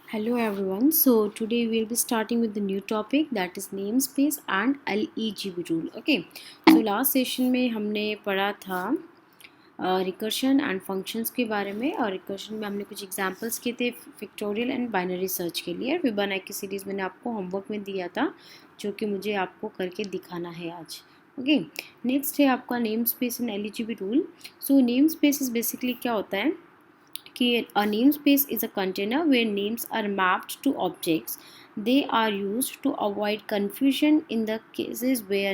Hello everyone. So today we'll be starting with the new topic that is namespace and LEGB rule. Okay. So last session में हमने पढ़ा था recursion and functions के बारे में, और रिकर्शन में हमने कुछ एग्जांपल्स किए थे फिक्टोरियल एंड बाइनरी सर्च के लिए। फिबोनाची की सीरीज़ मैंने आपको होमवर्क में दिया था जो कि मुझे आपको करके दिखाना है आज। ओके, नेक्स्ट है आपका name space and LEGB rule. So name space basically क्या होता है कि a namespace is a container where names are mapped to objects. They are used to avoid confusion in the cases where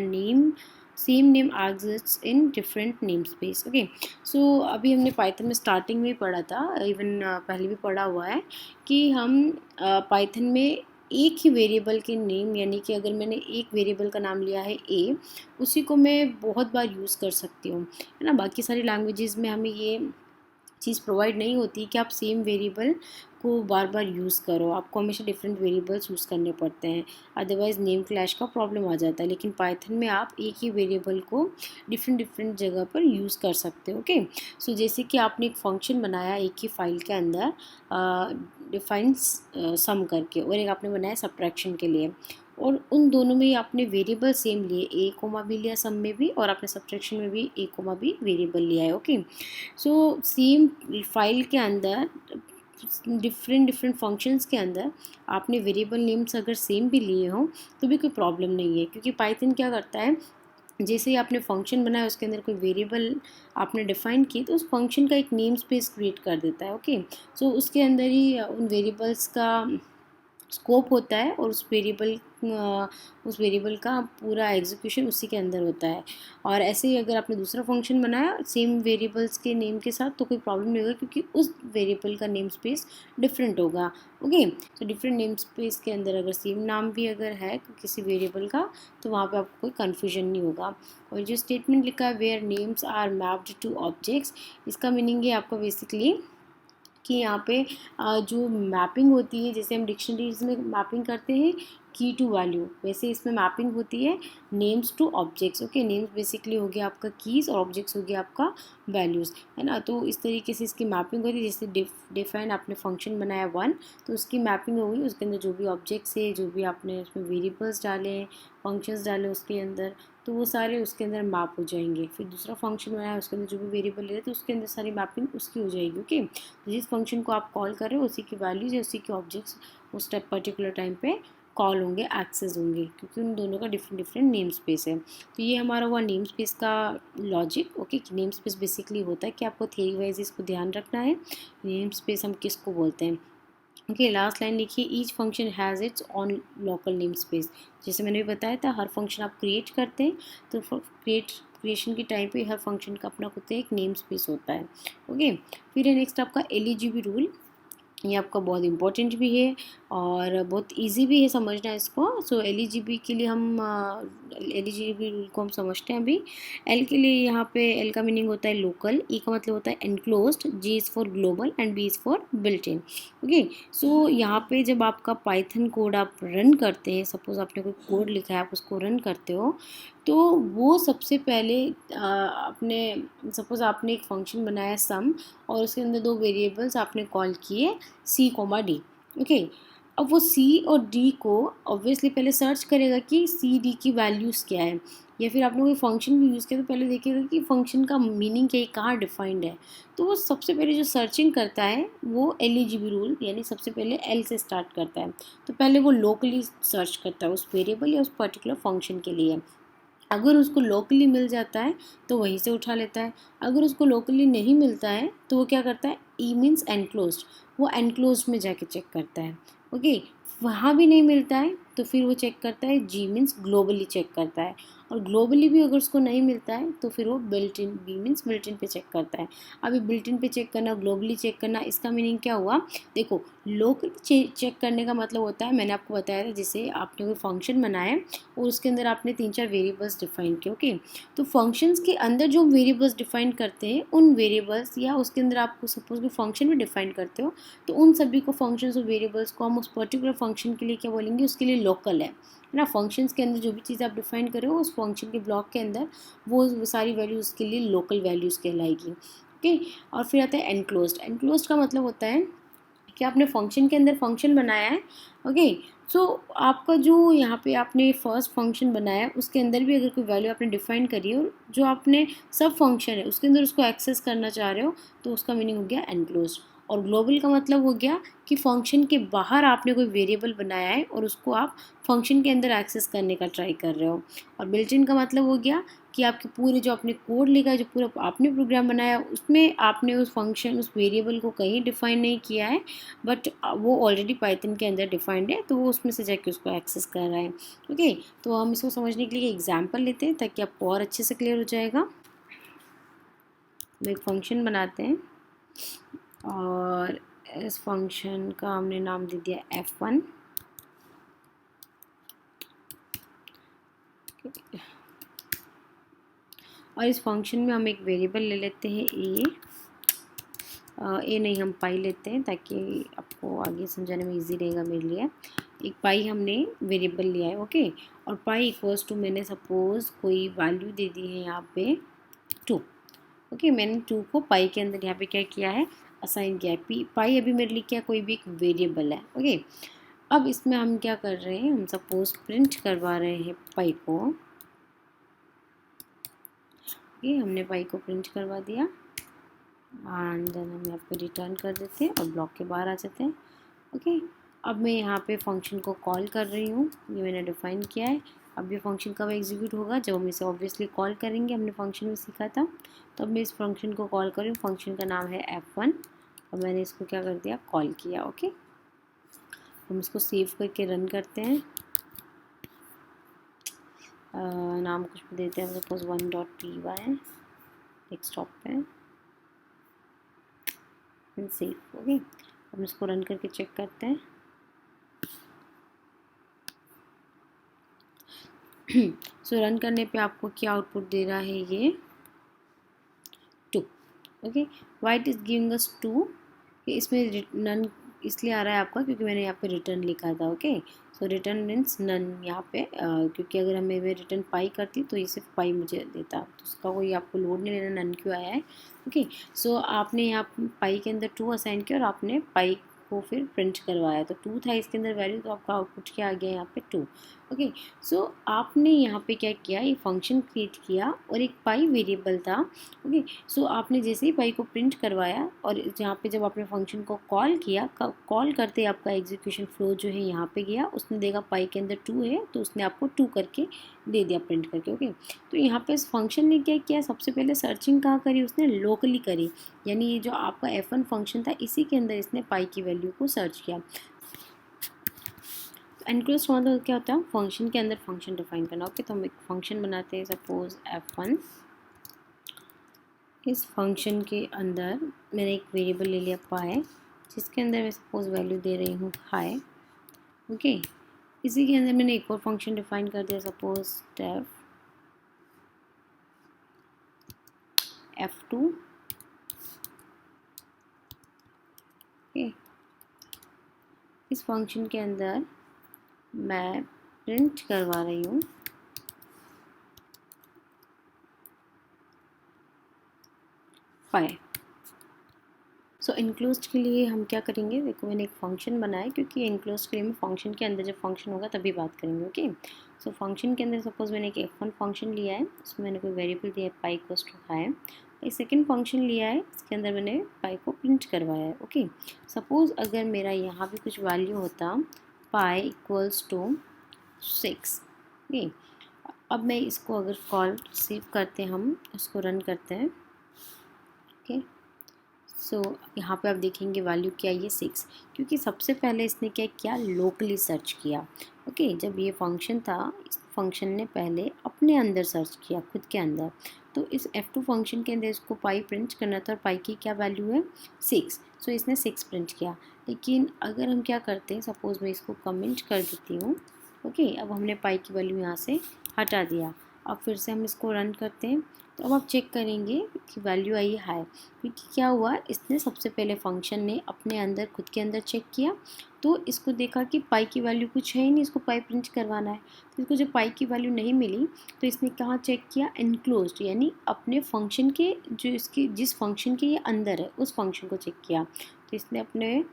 same name exists in different namespace. Okay, so अभी हमने Python में starting में पढ़ा था, even पहले भी पढ़ा हुआ है कि हम पाइथन में एक ही वेरिएबल के नेम, यानी कि अगर मैंने एक वेरिएबल का नाम लिया है ए, उसी को मैं बहुत बार यूज़ कर सकती हूँ, है ना। बाकी सारी लैंग्वेजेस में हमें ये चीज़ प्रोवाइड नहीं होती कि आप सेम वेरिएबल को बार बार यूज़ करो, आपको हमेशा डिफरेंट वेरिएबल्स यूज़ करने पड़ते हैं, अदरवाइज़ नेम क्लैश का प्रॉब्लम आ जाता है। लेकिन पाइथन में आप एक ही वेरिएबल को डिफरेंट जगह पर यूज़ कर सकते हो। ओके, सो जैसे कि आपने एक फंक्शन बनाया एक ही फाइल के अंदर डिफाइन सम करके, और एक आपने बनाया सब्ट्रैक्शन के लिए, और उन दोनों में ही आपने वेरिएबल सेम लिए, ए कोमा भी लिया सम में भी, और आपने सब्ट्रैक्शन में भी ए कोमा भी वेरिएबल लिया है। ओके, सो सेम फाइल के अंदर डिफरेंट फंक्शंस के अंदर आपने वेरिएबल नेम्स अगर सेम भी लिए हों तो भी कोई प्रॉब्लम नहीं है, क्योंकि पाइथन क्या करता है, जैसे ही आपने फंक्शन बनाया उसके अंदर कोई वेरिएबल आपने डिफाइन की तो उस फंक्शन का एक नेम स्पेस क्रिएट कर देता है। ओके, सो उसके अंदर ही उन वेरिएबल्स का स्कोप होता है, और उस वेरिएबल का पूरा एग्जीक्यूशन उसी के अंदर होता है। और ऐसे ही अगर आपने दूसरा फंक्शन बनाया सेम वेरिएबल्स के नेम के साथ तो कोई प्रॉब्लम नहीं होगा, क्योंकि उस वेरिएबल का नेम स्पेस डिफरेंट होगा। ओके, तो डिफरेंट नेम स्पेस के अंदर अगर सेम नाम भी अगर है किसी वेरिएबल का तो वहाँ पे आपको कोई कन्फ्यूजन नहीं होगा। और जो स्टेटमेंट लिखा है where names are mapped to objects, इसका मीनिंग है आपका बेसिकली कि यहाँ पे जो मैपिंग होती है, जैसे हम डिक्शनरीज में मैपिंग करते हैं की टू वैल्यू, वैसे इसमें मैपिंग होती है names two objects. Okay, names basically हो गया आपका कीज़ और ऑब्जेक्ट्स हो गया आपका वैल्यूज़, है ना। तो इस तरीके से इसकी मैपिंग होती है। जैसे डिफाइन आपने फंक्शन बनाया वन, तो उसकी मैपिंग होगी उसके अंदर जो भी ऑब्जेक्ट्स है, जो भी आपने उसमें वेरिएबल्स डाले हैं, फंक्शंस डाले उसके अंदर, तो वो सारे उसके अंदर मैप हो जाएंगे। फिर दूसरा फंक्शन बनाया उसके अंदर जो भी वेरिएबल ले तो उसके अंदर सारी मैपिंग उसकी हो जाएगी। ओके, तो जिस फंक्शन को आप कॉल कर रहे हो उसी की वैल्यूज या उसी के ऑब्जेक्ट्स उस पर्टिकुलर टाइम पे कॉल होंगे, एक्सेस होंगे, क्योंकि उन दोनों का डिफरेंट नेम स्पेस है। तो ये हमारा हुआ नेम स्पेस का logic. Okay, name space basically होता है कि आपको थियरी वाइज इसको ध्यान रखना है, नेम स्पेस हम किसको बोलते हैं। ओके, लास्ट लाइन लिखिए each function has its on local name space. जैसे मैंने भी बताया था हर फंक्शन आप क्रिएट करते हैं तो क्रिएशन के टाइम पे हर फंक्शन का अपना खुद एक नेम स्पेस होता है। ओके, फिर है नेक्स्ट आपका LEGB रूल। ये आपका बहुत इंपॉर्टेंट भी है और बहुत इजी भी है समझना इसको। सो LEGB के लिए हम LEGB रूल को हम समझते हैं अभी। एल के लिए यहाँ पे एल का मीनिंग होता है लोकल, ई का मतलब होता है enclosed, G is for global and B is for built in. Okay, so यहाँ पे जब आपका पाइथन कोड आप रन करते हैं, सपोज आपने कोई कोड लिखा है आप उसको रन करते हो, तो वो सबसे पहले अपने सपोज़ आपने एक फंक्शन बनाया सम, और उसके अंदर दो वेरिएबल्स आपने कॉल किए सी कोमा डी। ओके, अब वो सी और डी को ऑब्वियसली पहले सर्च करेगा कि सी डी की वैल्यूज़ क्या है, या फिर आपने कोई फंक्शन भी यूज़ किया तो पहले देखेगा कि फंक्शन का मीनिंग क्या है, कहाँ डिफाइंड है। तो वो सबसे पहले जो सर्चिंग करता है वो LEGB रूल, यानी सबसे पहले एल से स्टार्ट करता है। तो पहले वो लोकली सर्च करता है उस वेरिएबल या उस पर्टिकुलर फंक्शन के लिए। अगर उसको लोकली मिल जाता है तो वहीं से उठा लेता है, अगर उसको लोकली नहीं मिलता है तो वो क्या करता है, ई मीन्स एनक्लोज्ड, वो एनक्लोज्ड में जाके चेक करता है। ओके, वहाँ भी नहीं मिलता है तो फिर वो चेक करता है, जी मीन्स ग्लोबली चेक करता है, और ग्लोबली भी अगर उसको नहीं मिलता है तो फिर वो built in, B means built in पे चेक करता है। अभी बिल्ट इन पे चेक करना, ग्लोबली चेक करना, इसका मीनिंग क्या हुआ, देखो लोकली चेक करने का मतलब होता है, मैंने आपको बताया था जैसे आपने कोई फंक्शन बनाया और उसके अंदर आपने 3-4 वेरिएबल्स डिफाइन किए। ओके, तो फंक्शंस के अंदर जो वेरिएबल्स डिफाइन करते हैं उन वेरिएबल्स, या उसके अंदर आपको सपोज कोई फंक्शन भी डिफाइन करते हो तो उन सभी को फंक्शंस और वेरिएबल्स को हम उस पर्टिकुलर फंक्शन के लिए क्या बोलेंगे, उसके लिए लोकल है ना। फंक्शंस के अंदर जो भी चीज़ आप डिफाइन करो उस फंक्शन के ब्लॉक के अंदर वो सारी वैल्यूज़ के लिए लोकल वैल्यूज़ कहलाएगी। ओके, और फिर आता है एनक्लोज्ड। एनक्लोज्ड का मतलब होता है कि क्या आपने फंक्शन के अंदर फंक्शन बनाया है। ओके, सो आपका जो यहाँ पे आपने फर्स्ट फंक्शन बनाया है उसके अंदर भी अगर कोई वैल्यू आपने डिफाइन करी है और जो आपने सब फंक्शन है उसके अंदर उसको एक्सेस करना चाह रहे हो तो उसका मीनिंग हो गया एनक्लोज्ड। और ग्लोबल का मतलब हो गया कि फंक्शन के बाहर आपने कोई वेरिएबल बनाया है और उसको आप फंक्शन के अंदर एक्सेस करने का ट्राई कर रहे हो। और बिल्ट इन का मतलब हो गया कि आपके पूरे जो आपने कोड लिखा है, जो पूरा आपने प्रोग्राम बनाया उसमें आपने उस फंक्शन उस वेरिएबल को कहीं डिफाइन नहीं किया है, बट वो ऑलरेडी पाइथन के अंदर डिफाइंड है तो वो उसमें से जाके उसको एक्सेस कर रहा है। ओके, तो हम इसको समझने के लिए एग्जाम्पल लेते हैं ताकि आपको और अच्छे से क्लियर हो जाएगा। हम एक फंक्शन बनाते हैं और इस फंक्शन का हमने नाम दे दिया f1। और इस फंक्शन में हम एक वेरिएबल ले लेते हैं ए नहीं, हम पाई लेते हैं ताकि आपको आगे समझाने में इजी रहेगा मेरे लिए। एक पाई हमने वेरिएबल लिया है। ओके, और पाई इक्वल्स टू मैंने सपोज कोई वैल्यू दे दी है यहाँ पे 2। ओके, मैंने 2 को पाई के अंदर यहाँ पे क्या किया है, असाइन किया है। पाई अभी मेरे लिए क्या कोई भी एक वेरिएबल है। ओके, अब इसमें हम क्या कर रहे हैं, हम सपोज प्रिंट करवा रहे हैं पाई को। ओके, हमने पाई को प्रिंट करवा दिया एंड देन हम यहाँ पे रिटर्न कर देते हैं और ब्लॉक के बाहर आ जाते हैं। ओके, अब मैं यहाँ पे फंक्शन को कॉल कर रही हूँ, ये मैंने डिफाइन किया है। अब ये फंक्शन कब एग्जीक्यूट होगा, जब हम इसे ऑब्वियसली कॉल करेंगे, हमने फंक्शन में सीखा था। तो अब मैं इस फंक्शन को कॉल कर रही हूँ, फंक्शन का नाम है f1 और मैंने इसको क्या कर दिया, कॉल किया। ओके, हम इसको सेव करके रन करते हैं। नाम कुछ भी देते हैं, सपोज 1.py डेस्कटॉप पे सेव। ओके, हम इसको रन करके चेक करते हैं। सो रन करने पे आपको क्या आउटपुट दे रहा है, ये 2। Okay, why it is giving us 2, इसमें नन इसलिए आ रहा है आपका क्योंकि मैंने यहाँ पे रिटर्न लिखा था। ओके, सो रिटर्न मीन्स नन यहाँ पे, क्योंकि अगर हमें मैं रिटर्न पाई करती तो ये सिर्फ पाई मुझे देता, तो उसका कोई आपको लोड नहीं लेना, नन क्यों आया है। ओके, सो आपने यहाँ पाई के अंदर 2 असाइन किया और आपने पाई को फिर प्रिंट करवाया, तो 2 था इसके अंदर वैल्यू, तो आपका आउटपुट क्या आ गया यहाँ पे 2। ओके, सो आपने यहाँ पे क्या किया, ये फंक्शन क्रिएट किया और एक पाई वेरिएबल था। ओके, सो आपने जैसे ही पाई को प्रिंट करवाया और जहाँ पे जब आपने फंक्शन को कॉल किया, कॉल करते आपका एग्जीक्यूशन फ्लो जो है यहाँ पे गया, उसने देखा पाई के अंदर 2 है तो उसने आपको 2 करके दे दिया प्रिंट करके। ओके, तो यहाँ पे इस फंक्शन ने क्या किया, सबसे पहले सर्चिंग कहाँ करी, उसने लोकली करी, यानी ये जो आपका f1 फंक्शन था इसी के अंदर इसने पाई की वैल्यू को सर्च किया। एनक्लोज्ड मतलब क्या होता है, फंक्शन के अंदर फंक्शन डिफाइन करना। ओके, तो हम एक फंक्शन बनाते हैं, सपोज f1। इस फंक्शन के अंदर मैंने एक वेरिएबल ले लिया पाई, जिसके अंदर मैं सपोज वैल्यू दे रही हूँ हाई। ओके, इसी के अंदर मैंने एक और फंक्शन डिफाइन कर दिया, सपोज डेफ f2। ओके, इस फंक्शन के अंदर मैं प्रिंट करवा रही हूँ फाइव। सो इनक्लोज्ड के लिए हम क्या करेंगे, देखो मैंने एक फंक्शन बनाया, क्योंकि इनक्लोज्ड के लिए मैं फंक्शन के अंदर जब फंक्शन होगा तभी बात करेंगे। ओके, सो फंक्शन के अंदर सपोज मैंने एक f1 फंक्शन लिया है, उसमें मैंने कोई वेरिएबल दिया है पाई इक्वल्स टू हाई। एक सेकेंड फंक्शन लिया है, इसके अंदर मैंने पाई को प्रिंट करवाया है। ओके, सपोज अगर मेरा यहाँ भी कुछ वैल्यू होता पाई इक्वल्स टू 6। ओके, अब मैं इसको अगर कॉल रिसीव करते हैं, हम उसको रन करते हैं। ओके, सो यहाँ पे आप देखेंगे वैल्यू क्या है, ये 6, क्योंकि सबसे पहले इसने क्या किया, लोकली सर्च किया। ओके, जब ये फंक्शन था, इस फंक्शन ने पहले अपने अंदर सर्च किया, खुद के अंदर। तो इस f2 फंक्शन के अंदर इसको पाई प्रिंट करना था और पाई की क्या वैल्यू है 6, सो इसने 6 प्रिंट किया। लेकिन अगर हम क्या करते हैं, सपोज मैं इसको कमेंट कर देती हूँ। ओके, अब हमने पाई की वैल्यू यहाँ से हटा दिया, अब फिर से हम इसको रन करते हैं, तो अब आप चेक करेंगे कि वैल्यू आई है हाई, क्योंकि क्या हुआ, इसने सबसे पहले फंक्शन ने अपने अंदर खुद के अंदर चेक किया, तो इसको देखा कि पाई की वैल्यू कुछ है ही नहीं, इसको पाई प्रिंट करवाना है। तो इसको जब पाई की वैल्यू नहीं मिली तो इसने कहाँ चेक किया, एनक्लोज्ड, यानी अपने फंक्शन के जो इसके जिस फंक्शन के ये अंदर है उस फंक्शन को चेक किया। तो इसने अपने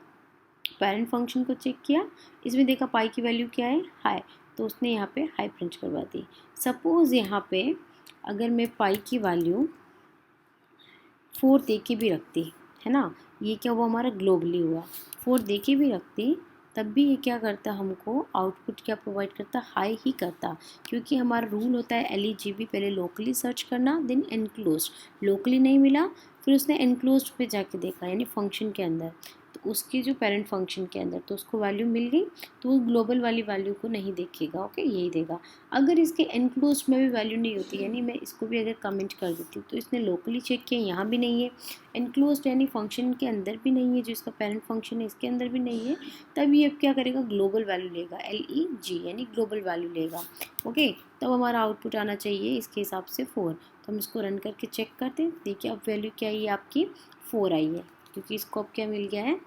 पेरेंट फंक्शन को चेक किया, इसमें देखा पाई की वैल्यू क्या है, हाई, तो उसने यहाँ पे हाई प्रिंट करवा दी। सपोज़ यहाँ पे अगर मैं पाई की वैल्यू 4 दे के भी रखती, है ना, ये क्या हुआ हमारा ग्लोबली हुआ, 4 दे के भी रखती तब भी ये क्या करता, हमको आउटपुट क्या प्रोवाइड करता, हाई ही करता, क्योंकि हमारा रूल होता है LEGB पहले लोकली सर्च करना देन एनक्लोज, लोकली नहीं मिला फिर उसने एनक्लोज पे जाके देखा यानी फंक्शन के अंदर, तो उसकी जो पेरेंट फंक्शन के अंदर तो उसको वैल्यू मिल गई, तो वो ग्लोबल वाली वैल्यू को नहीं देखेगा, ओके, यही देगा। अगर इसके एनक्लोज में भी वैल्यू नहीं होती, यानी मैं इसको भी अगर कमेंट कर देती हूँ तो इसने लोकली चेक किया, यहाँ भी नहीं है, एनक्लोज यानी फंक्शन के अंदर भी नहीं है, जो इसका पेरेंट फंक्शन है इसके अंदर भी नहीं है, तब ये क्या करेगा, ग्लोबल वैल्यू लेगा, LEG यानी ग्लोबल वैल्यू लेगा, ओके। तब हमारा आउटपुट आना चाहिए इसके हिसाब से 4, तो हम इसको रन करके चेक करते हैं, देखिए अब वैल्यू क्या आई है आपकी, 4 आई है, क्योंकि इसको अब क्या मिल गया है,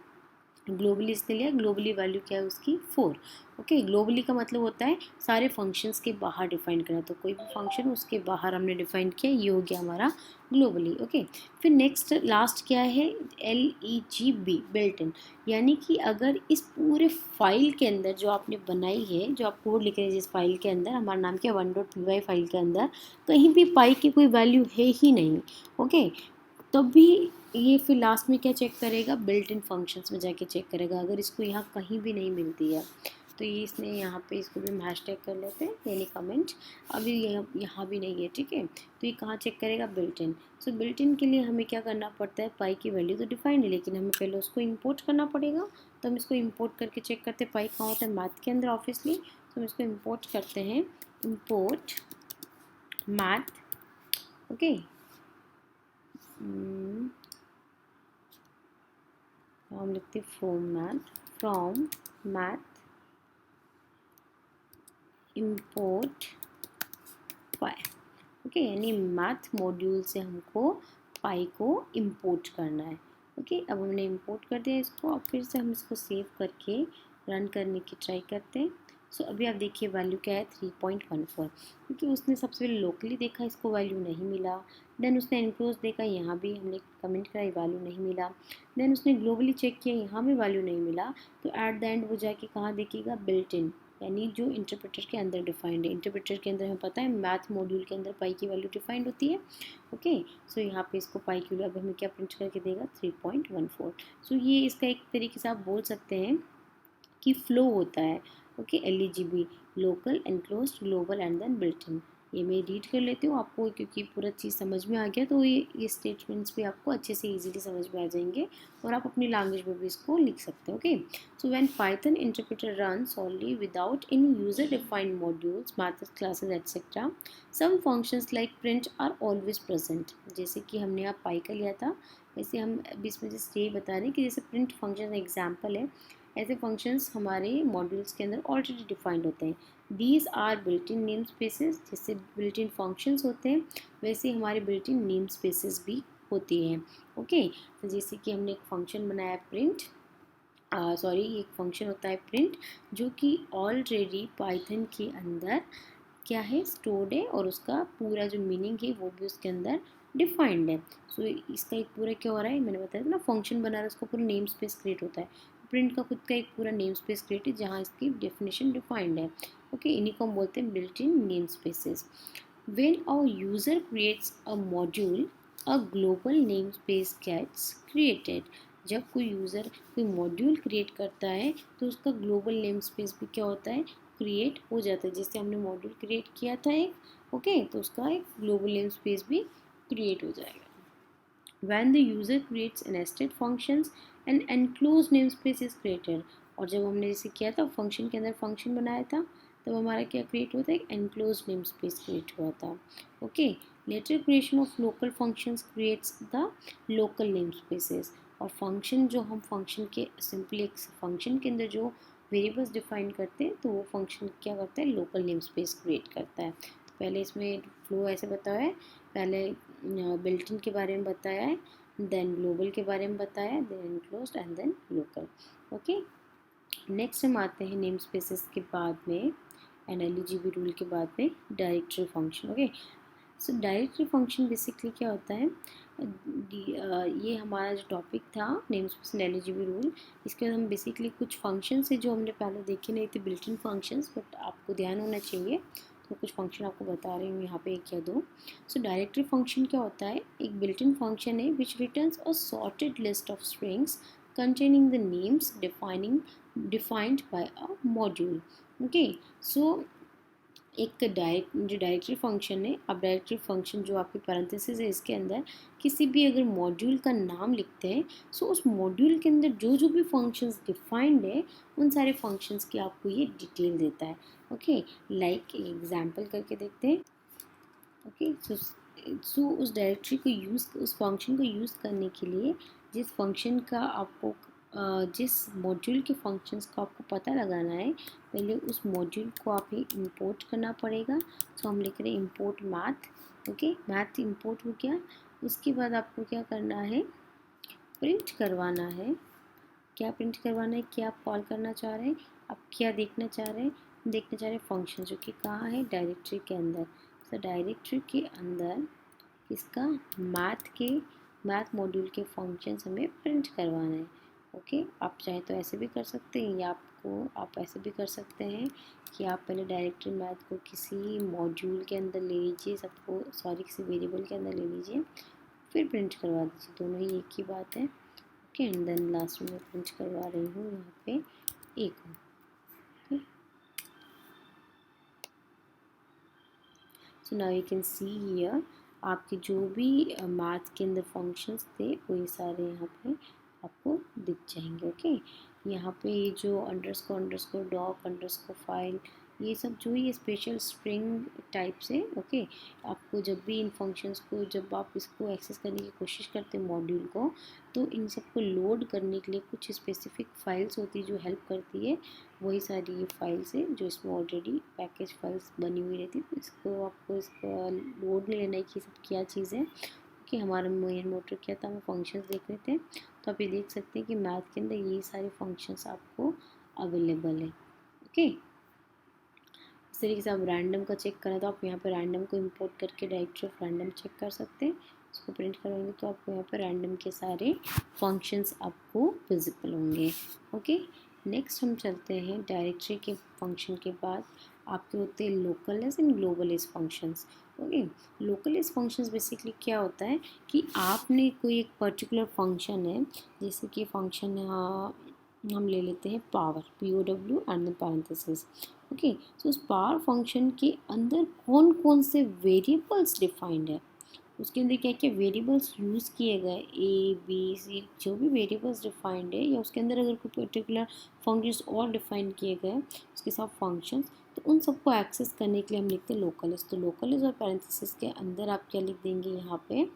ग्लोबली इसने लिया, ग्लोबली वैल्यू क्या है उसकी 4, ओके। ग्लोबली का मतलब होता है सारे फंक्शंस के बाहर डिफाइन करना, तो कोई भी फंक्शन उसके बाहर हमने डिफाइन किया, ये हो गया हमारा ग्लोबली, ओके। फिर नेक्स्ट लास्ट क्या है, LEGB बिल्ट इन, यानी कि अगर इस पूरे फाइल के अंदर जो आपने बनाई है, जो आप कोड लिख रहे हैं जिस फाइल के अंदर, हमारा नाम क्या 1.py फाइल के अंदर कहीं भी पाई की कोई वैल्यू है ही नहीं, ओके, तब भी ये फिर लास्ट में क्या चेक करेगा, बिल्ट इन फंक्शंस में जाके चेक करेगा, अगर इसको यहाँ कहीं भी नहीं मिलती है तो ये इसने यहाँ पे इसको भी हम हैशटैग कर लेते हैं यानी कमेंट, अभी यहाँ भी नहीं है, ठीक है, तो ये कहाँ चेक करेगा, built in. So built in के लिए हमें क्या करना पड़ता है, पाई की वैल्यू तो डिफाइंड है लेकिन हमें पहले उसको इम्पोर्ट करना पड़ेगा, तो हम इसको इम्पोर्ट करके चेक करते हैं, पाई कहाँ होता है, मैथ के अंदर ऑब्वियसली, तो हम इसको इम्पोर्ट करते हैं, इम्पोर्ट मैथ, ओके, हम लिखते from math import pi, okay, यानी मैथ मॉड्यूल से हमको पाई को इम्पोर्ट करना है, ओके। अब हमने इम्पोर्ट कर दिया इसको, अब फिर से हम इसको सेव करके रन करने की ट्राई करते हैं। सो अभी आप देखिए वैल्यू क्या है, 3.14, क्योंकि उसने सबसे पहले लोकली देखा, इसको वैल्यू नहीं मिला, देन उसने एनक्लोज देखा, यहाँ भी हमने कमेंट कराई, वैल्यू नहीं मिला, देन उसने ग्लोबली चेक किया, यहाँ भी वैल्यू नहीं मिला, तो एट द एंड वो जाके कहाँ देखेगा, बिल्ट इन, यानी जो इंटरप्रेटर के अंदर डिफाइंड है, इंटरप्रेटर के अंदर हमें पता है मैथ मॉड्यूल के अंदर पाई की वैल्यू डिफाइंड होती है, ओके। सो यहाँ पे इसको पाई की वैल्यू अब हमें क्या प्रिंट करके देगा, 3.14। सो ये इसका एक तरीके से आप बोल सकते हैं कि फ्लो होता है, okay, LEGB, local, enclose, global and then built in. ये मैं रीड कर लेती हूँ आपको, क्योंकि पूरा चीज़ समझ में आ गया तो ये स्टेटमेंट्स भी आपको अच्छे से इजीली समझ में आ जाएंगे और आप अपनी लैंग्वेज में भी इसको लिख सकते हैं, okay. So when Python interpreter runs only without any user defined modules, methods, classes etc, some functions like print are always present। जैसे कि हमने यहाँ पाई का लिया था, वैसे हम अभी इसमें जस्ट ये बता रहे हैं कि जैसे प्रिंट फंक्शन एग्जाम्पल है, ऐसे फंक्शंस हमारे मॉड्यूल्स के अंदर ऑलरेडी डिफाइंड होते हैं। These are built in name spaces, जैसे बिल्ट इन फंक्शंस होते हैं वैसे हमारे बिल्ट इन नेम स्पेसेस भी होती हैं, ओके। तो जैसे कि हमने एक फंक्शन बनाया प्रिंट, एक फंक्शन होता है प्रिंट, जो कि ऑलरेडी पाइथन के अंदर क्या है, स्टोर्ड है, और उसका पूरा जो मीनिंग है वो भी उसके अंदर डिफाइंड है। सो इसका एक पूरा क्या हो रहा है, मैंने बताया था ना, फंक्शन बना रहा है, उसका पूरा नेम स्पेस क्रिएट होता है, प्रिंट का खुद का एक पूरा नेम स्पेस क्रिएट है जहाँ इसकी डेफिनेशन डिफाइंड है, ओके। इन्हीं को हम बोलते हैं built in name spaces. When a user creates a module, a global namespace gets created। जब कोई यूज़र कोई मॉड्यूल क्रिएट करता है तो उसका ग्लोबल नेम स्पेस भी क्या होता है, क्रिएट हो जाता है। जैसे हमने मॉड्यूल क्रिएट किया था एक, ओके, तो उसका एक ग्लोबल नेम स्पेस भी क्रिएट हो जाएगा। When the user creates nested functions, an enclosed namespace is created। और जब हमने जैसे किया था फंक्शन के अंदर फंक्शन बनाया था तब हमारा क्या क्रिएट हुआ था, एक एनक्लोज नेम स्पेस क्रिएट हुआ था, okay. Later creation of local functions creates the local name spaces. और फंक्शन जो हम फंक्शन के सिंपली एक फंक्शन के अंदर जो वेरिएबल्स डिफाइन करते हैं तो वो फंक्शन क्या करता है, लोकल नेम स्पेस क्रिएट करता है। तो पहले इसमें फ्लो ऐसे बताया है, पहले बिल्ट इन के बारे में बताया है, देन ग्लोबल के बारे में बताया है, then enclosed and then local, okay. Next हम आते हैं नेम स्पेसेस के बाद में एंड LEGB रूल के बाद में डायरेक्टरी फंक्शन, ओके। सो डायरेक्टरी फंक्शन बेसिकली क्या होता है, ये हमारा जो टॉपिक था name space and LGB rule, इसके बाद हम बेसिकली कुछ फंक्शन है जो हमने पहले देखे नहीं थे, बिल्ट इन फंक्शंस, बट आपको ध्यान होना चाहिए, तो कुछ फंक्शन आपको बता रही हूँ यहाँ पे एक या दो। सो डायरेक्टरी फंक्शन क्या होता है, एक बिल्ट इन फंक्शन है which returns a sorted list of strings containing the names defined by a module. Okay, so एक जो डायरेक्टरी फंक्शन है, अब डायरेक्टरी फंक्शन जो आपके पैरेंथेसिस है इसके अंदर किसी भी अगर मॉड्यूल का नाम लिखते हैं, सो उस मॉड्यूल के अंदर जो जो भी फंक्शंस डिफाइंड है उन सारे फंक्शंस की आपको ये डिटेल देता है। ओके, लाइक एग्जांपल करके देखते हैं। ओके, सो उस डायरेक्टरी को यूज़, उस फंक्शन को यूज़ करने के लिए जिस फंक्शन का आपको जिस मॉड्यूल के फंक्शंस का आपको पता लगाना है, पहले उस मॉड्यूल को आप ही इंपोर्ट करना पड़ेगा। तो हम लिख रहे हैं import math. Okay, math import हो गया, उसके बाद आपको क्या करना है, प्रिंट करवाना है। क्या प्रिंट करवाना है, क्या आप कॉल करना चाह रहे हैं, आप क्या देखना चाह रहे हैं, देखना चाह रहे हैं फंक्शन जो कि कहाँ है, डायरेक्टरी के अंदर। तो डायरेक्टरी के अंदर इसका मैथ मॉड्यूल के फंक्शंस हमें प्रिंट करवाना है। ओके, आप चाहे तो ऐसे भी कर सकते हैं, या आप ऐसे भी कर सकते हैं कि आप पहले डायरेक्टरी मैथ को किसी मॉड्यूल के अंदर ले लीजिए, सबको सॉरी किसी वेरिएबल के अंदर ले लीजिए, फिर प्रिंट करवा दीजिए, दोनों ही एक ही बात है। ओके, एंड देन लास्ट में प्रिंट करवा रही हूँ यहाँ पे एक। Okay, so now you can see here, आपके जो भी मैथ के अंदर फंक्शंस थे वो ये सारे यहाँ पे आपको दिख जाएंगे। ओके, यहाँ पे ये जो अंडरस्कोर डॉक अंडरस्कोर फाइल, ये सब जो ये स्पेशल स्ट्रिंग टाइप से। ओके, आपको जब भी इन फंक्शंस को, जब आप इसको एक्सेस करने की कोशिश करते हैं मॉड्यूल को, तो इन सबको लोड करने के लिए कुछ स्पेसिफिक फाइल्स होती है जो हेल्प करती है। वही सारी ये फाइल्स है जो इसमें ऑलरेडी पैकेज फाइल्स बनी हुई रहती है, तो इसको आपको इसका लोड नहीं लेना है कि सब क्या चीज़ है। कि हमारा मेन मोटर क्या था, हमें फंक्शंस देखने थे, तो आप ये देख सकते हैं कि मैथ के अंदर ये सारे फंक्शंस आपको अवेलेबल है। ओके, इस तरीके से आप रैंडम का चेक करें तो आप यहाँ पे रैंडम को इंपोर्ट करके डायरेक्टरी ऑफ रैंडम चेक कर सकते हैं। इसको प्रिंट करवाएंगे तो आपको यहाँ पे रैंडम के सारे फंक्शंस आपको विजिबल होंगे। ओके, नेक्स्ट हम चलते हैं डायरेक्टरी के फंक्शन के बाद आपके होते हैं local list and global list functions. Okay, local list functions basically क्या होता है कि आपने कोई एक पर्टिकुलर फंक्शन है, जैसे कि फंक्शन हम ले लेते हैं power, POW and the parenthesis. Okay, so उस पावर फंक्शन के अंदर कौन कौन से वेरिएबल्स डिफाइंड है, उसके अंदर क्या क्या वेरिएबल्स यूज़ किए गए, A B C, जो भी वेरिएबल्स डिफाइंड है, या उसके अंदर अगर कोई पर्टिकुलर फंक्शंस और डिफाइन किए गए उसके साथ फंक्शंस, तो उन सबको एक्सेस करने के लिए हम लिखते हैं लोकल लिस्ट। तो लोकल लिस्ट और पैरेंथेसिस के अंदर आप क्या लिख देंगे यहाँ पे,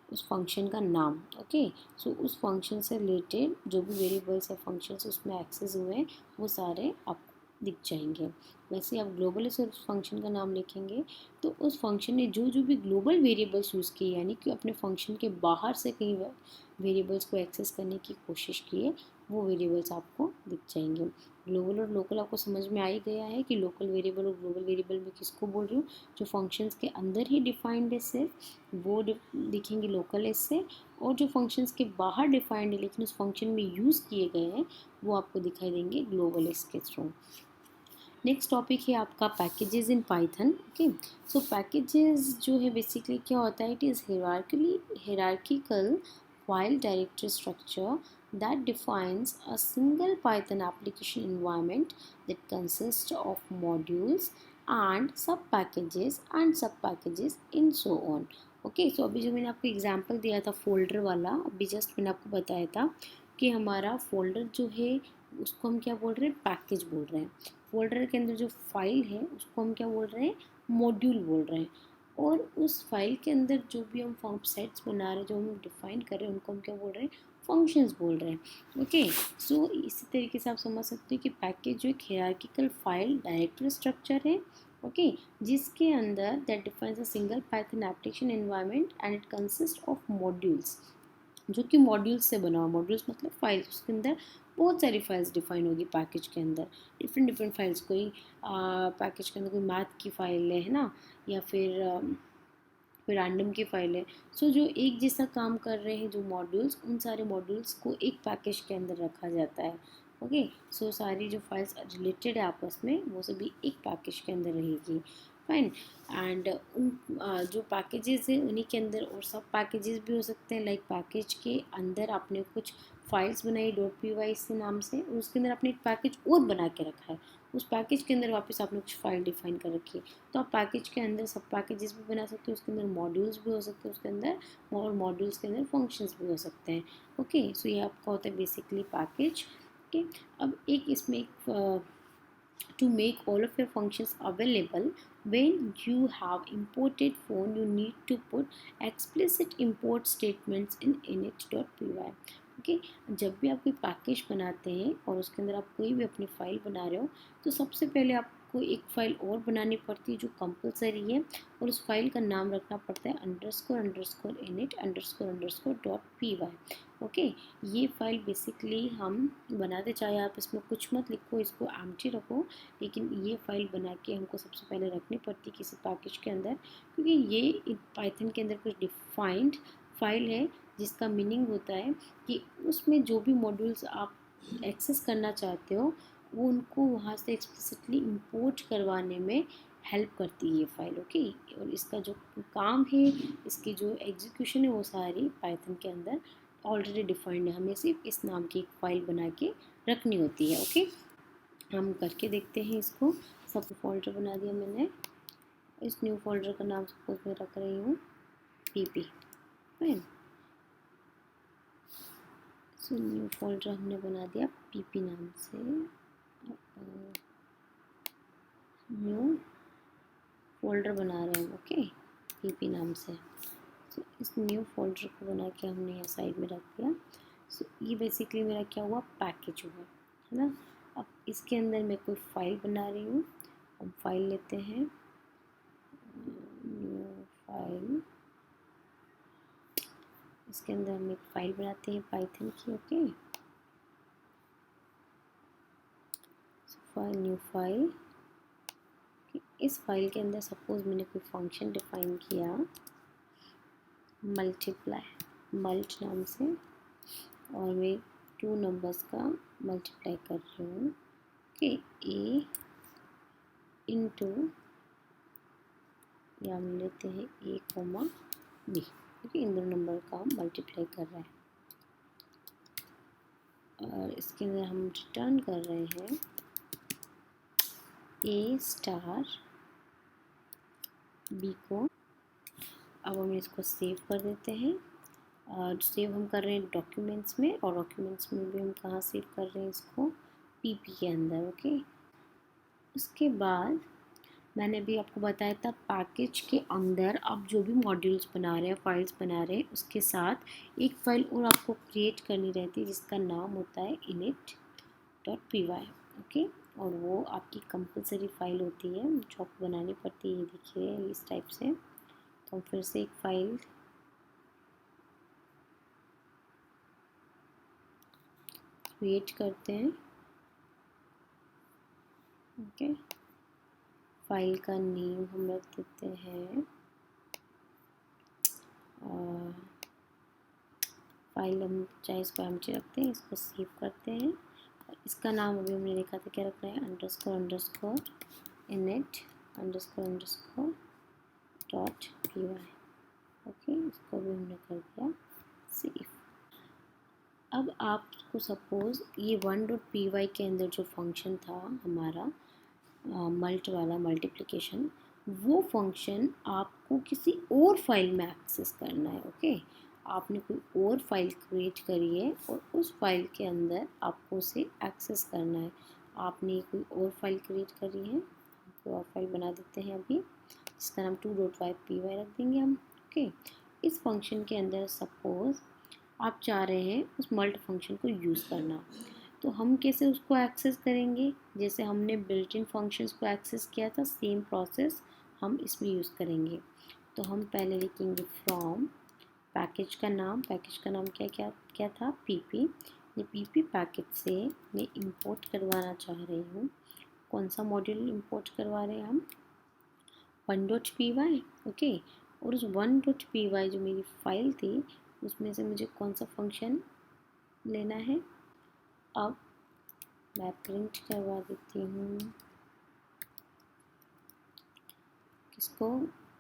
उस फंक्शन का नाम। ओके, सो उस फंक्शन से रिलेटेड जो भी वेरिएबल्स या फंक्शंस उसमें एक्सेस हुए हैं वो सारे आपको दिख जाएंगे। वैसे आप ग्लोबल से उस फंक्शन का नाम लिखेंगे तो उस फंक्शन ने जो जो भी ग्लोबल वेरिएबल्स यूज़ किए, यानी कि अपने फंक्शन के बाहर से कहीं वेरिएबल्स को एक्सेस करने की कोशिश किए, वो वेरिएबल्स आपको दिख जाएंगे। ग्लोबल और लोकल आपको समझ में आ ही गया है कि लोकल वेरिएबल और ग्लोबल वेरिएबल में किसको बोल रही हूँ, जो फंक्शंस के अंदर ही डिफाइंड है सिर्फ वो दिखेंगे लोकल लिस्ट से, और जो फंक्शंस के बाहर डिफाइंड है लेकिन उस फंक्शन में यूज़ किए गए हैं वो आपको दिखाई देंगे ग्लोबल लिस्ट के थ्रू। नेक्स्ट टॉपिक है आपका packages in Python. Okay, so packages जो है बेसिकली क्या होता है, it is hierarchical file directory structure that defines a single Python application environment that consists of modules and sub packages and so on. Okay, so अभी जो मैंने आपको example दिया था फोल्डर वाला, अभी जस्ट मैंने आपको बताया था कि हमारा फोल्डर जो है उसको हम क्या बोल रहे हैं, पैकेज बोल रहे हैं। फोल्डर के अंदर जो फाइल है उसको हम क्या बोल रहे हैं, मॉड्यूल बोल रहे हैं। और उस फाइल के अंदर जो भी हम फॉर्म सेट्स बना रहे हैं, जो हम डिफाइन कर रहे हैं, उनको हम क्या बोल रहे हैं, फंक्शंस बोल रहे हैं। ओके, सो इसी तरीके से आप समझ सकते हो कि पैकेज जो एक हायरार्किकल फाइल डायरेक्टरी स्ट्रक्चर है। ओके, जिसके अंदर that defines a single Python application environment and it consist of modules, जो कि मॉड्यूल्स से बना हुआ, मॉड्यूल्स मतलब फाइल्स, उसके अंदर बहुत सारी फाइल्स डिफाइन होगी पैकेज के अंदर, डिफरेंट फाइल्स। कोई पैकेज के अंदर कोई मैथ की फाइल है ना, या फिर कोई रैंडम की फाइल है। सो जो एक जैसा काम कर रहे हैं जो मॉड्यूल्स, उन सारे मॉड्यूल्स को एक पैकेज के अंदर रखा जाता है। ओके, सो सारी जो फाइल्स रिलेटेड है आपस में वो सभी एक पैकेज के अंदर रहेगी। फाइन। एंड उन जो पैकेजेस है उन्हीं के अंदर और सब पैकेजेस भी हो सकते हैं। लाइक पैकेज के अंदर आपने कुछ फाइल्स बनाई .py से नाम से, और उसके अंदर आपने एक पैकेज और बना के रखा है। उस पैकेज के अंदर वापस आपने कुछ फाइल डिफाइन कर रखी है। तो आप पैकेज के अंदर सब पैकेजेस भी बना सकते हो, उसके अंदर मॉड्यूल्स भी हो सकते हैं उसके अंदर, और मॉड्यूल्स के अंदर फंक्शंस भी हो सकते हैं। ओके, सो ये आपका होता है बेसिकली पैकेज। ओके, अब एक इसमें एक to make all of your functions available when you have imported phone, you need to put explicit import statements in init.py। Okay, जब भी आप कोई पैकेज बनाते हैं और उसके अंदर आप कोई भी अपनी फाइल बना रहे हो, तो सबसे पहले आपको एक फ़ाइल और बनानी पड़ती है जो कंपलसरी है, और उस फाइल का नाम रखना पड़ता है __init__.py। ओके, ये फाइल बेसिकली हम बनाते, चाहे आप इसमें कुछ मत लिखो, इसको एम्प्टी रखो, लेकिन ये फाइल बना के हमको सबसे पहले रखनी पड़ती है किसी पैकेज के अंदर, क्योंकि ये पाइथन के अंदर कुछ डिफाइंड फाइल है जिसका मीनिंग होता है कि उसमें जो भी मॉड्यूल्स आप एक्सेस करना चाहते हो वो उनको वहाँ से एक्सप्लिसिटली इंपोर्ट करवाने में हेल्प करती है ये फाइल। ओके, और इसका जो काम है, इसकी जो एग्जीक्यूशन है वो सारी पाइथन के अंदर ऑलरेडी डिफाइंड है। हमें सिर्फ इस नाम की एक फ़ाइल बना के रखनी होती है। ओके, हम करके देखते हैं इसको। सब फोल्डर बना दिया मैंने। इस न्यू फोल्डर का नाम सपोज मैं रख रही हूँ PP. Fine. So new folder हमने बना दिया पीपी नाम से। न्यू फोल्डर बना रहे हैं ओके, पीपी नाम से। सो इस न्यू फोल्डर को बना के हमने यहाँ साइड में रख दिया। सो ये बेसिकली मेरा क्या हुआ, पैकेज हुआ, है ना। अब इसके अंदर मैं कोई फाइल बना रही हूँ। हम फाइल लेते हैं, न्यू फाइल। इसके अंदर हम एक फाइल बनाते हैं पाइथन की। Okay, file, new file. इस फाइल के अंदर सपोज मैंने कोई फंक्शन डिफाइन किया मल्टीप्लाई, मल्ट नाम से, और मैं 2 नंबर्स का मल्टीप्लाई कर रही हूँ। ओके, ए इंटू, या हम लेते हैं ए कोमा बी। ओके, इन दोनों नंबर का मल्टीप्लाई कर रहा है, और इसके अंदर हम रिटर्न कर रहे हैं ए स्टार बी को। अब हम इसको सेव कर देते हैं, और सेव हम कर रहे हैं डॉक्यूमेंट्स में, और डॉक्यूमेंट्स में भी हम कहाँ सेव कर रहे हैं इसको, पीपी के अंदर। ओके, उसके बाद मैंने भी आपको बताया था पैकेज के अंदर आप जो भी मॉड्यूल्स बना रहे हैं, फाइल्स बना रहे हैं, उसके साथ एक फ़ाइल और आपको क्रिएट करनी रहती है जिसका नाम होता है init.py। ओके, और वो आपकी कंपलसरी फाइल होती है जो आपको बनानी पड़ती है। ये देखिए इस टाइप से। तो हम फिर से एक फ़ाइल क्रिएट करते हैं। ओके, फाइल का नेम हम रख देते हैं, फाइल हम चाहे इसको एम्प्टी रखते हैं, इसको सेव करते हैं। और इसका नाम अभी हमने लिखा था, क्या रखना है, __init__.py। ओके, इसको भी हमने कर दिया सेव। अब आपको सपोज़ ये 1.py के अंदर जो फंक्शन था हमारा मल्ट वाला, मल्टीप्लिकेशन, वो फंक्शन आपको किसी और फाइल में एक्सेस करना है। ओके, आपने कोई और फाइल क्रिएट करी है और उस फाइल के अंदर आपको उसे एक्सेस करना है। आपने कोई और फाइल क्रिएट करी है, कोई और फाइल बना देते हैं अभी, जिसका नाम 2.py रख देंगे हम। ओके, इस फंक्शन के अंदर सपोज़ आप चाह रहे हैं उस मल्ट फंक्शन को यूज़ करना, तो हम कैसे उसको एक्सेस करेंगे, जैसे हमने बिल्ट इन फंक्शंस को एक्सेस किया था, सेम प्रोसेस हम इसमें यूज़ करेंगे। तो हम पहले लिखेंगे फ्रॉम पैकेज का नाम, पैकेज का नाम क्या क्या क्या था, पीपी। ये पीपी पैकेज से मैं इंपोर्ट करवाना चाह रही हूँ। कौन सा मॉड्यूल इंपोर्ट करवा रहे हैं हम, 1.py। ओके, और उस 1.py जो मेरी फाइल थी उसमें से मुझे कौन सा फंक्शन लेना है। अब मैं प्रिंट करवा देती हूँ किसको,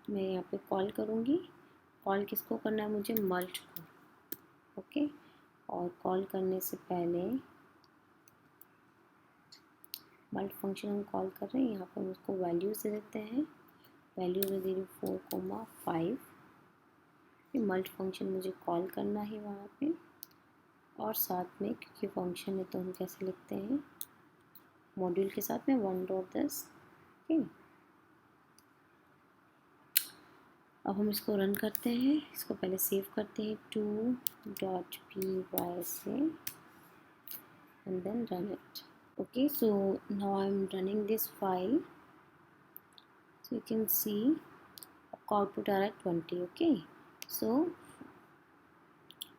मैं यहाँ पे कॉल करूँगी। कॉल किसको करना है मुझे, मल्ट को। ओके, और कॉल करने से पहले मल्ट फंक्शन हम कॉल कर रहे हैं, यहाँ पर हम उसको वैल्यूज दे देते हैं। वैल्यू में दे रही 4,5। मल्ट फंक्शन मुझे कॉल करना है वहाँ पे, और साथ में क्योंकि फंक्शन है तो हम कैसे लिखते हैं, मॉड्यूल के साथ में 1.10। ओके, अब हम इसको रन करते हैं। इसको पहले सेव करते हैं 2.py से, and then run it. Okay, so now I'm running this file, so you can see output are at 20. Okay, so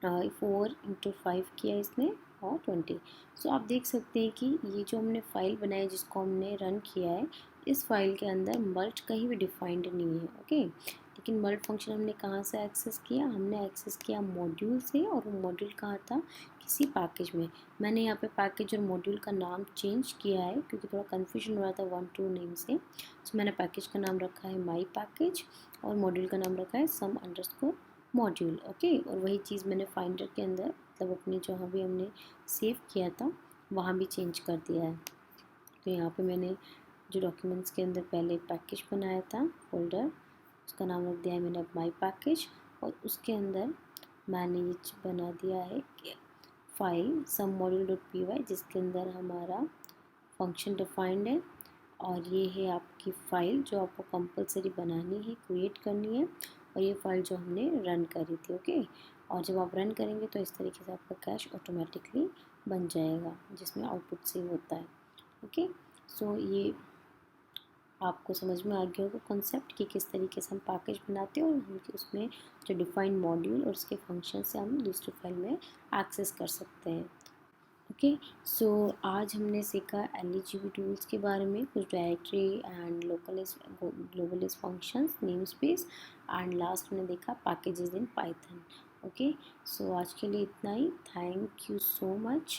4 × 5 किया इसने और 20। सो आप देख सकते हैं कि ये जो हमने फ़ाइल बनाई जिसको हमने रन किया है, इस फाइल के अंदर मल्ट कहीं भी डिफाइंड नहीं है। ओके, लेकिन मल्ट फंक्शन हमने कहाँ से एक्सेस किया, हमने एक्सेस किया मॉड्यूल से, और वो मॉड्यूल कहाँ था, किसी पैकेज में। मैंने यहाँ पे पैकेज और मॉड्यूल का नाम चेंज किया है क्योंकि थोड़ा कन्फ्यूजन हो रहा था 1-2 नेम से। तो मैंने पैकेज का नाम रखा है माई पैकेज और मॉड्यूल का नाम रखा है सम अंडरस्कोर मॉड्यूल। ओके, और वही चीज़ मैंने फाइंडर के अंदर मतलब अपने जहाँ भी हमने सेव किया था वहाँ भी चेंज कर दिया है। तो यहाँ पे मैंने जो डॉक्यूमेंट्स के अंदर पहले पैकेज बनाया था फोल्डर, उसका नाम रख दिया है मैंने माई पैकेज, और उसके अंदर मैंने ये बना दिया है कि फाइल सम मॉड्यूल डॉट पी वाई, जिसके अंदर हमारा फंक्शन डिफाइंड है। और ये है आपकी फ़ाइल जो आपको कंपलसरी बनानी है, क्रिएट करनी है, और ये फ़ाइल जो हमने रन करी थी। ओके, और जब आप रन करेंगे तो इस तरीके से आपका कैश ऑटोमेटिकली बन जाएगा जिसमें आउटपुट सेव होता है। ओके, सो ये आपको समझ में आ गया होगा कॉन्सेप्ट कि किस तरीके से हम पैकेज बनाते हैं और हम उसमें जो डिफाइंड मॉड्यूल और उसके फंक्शन से हम दूसरी फाइल में एक्सेस कर सकते हैं। ओके, सो आज हमने सीखा एलईजीबी टूल्स के बारे में, कुछ directory and locals globals functions, name space, and last में देखा packages in Python. Okay, so आज के लिए इतना ही। Thank you so much.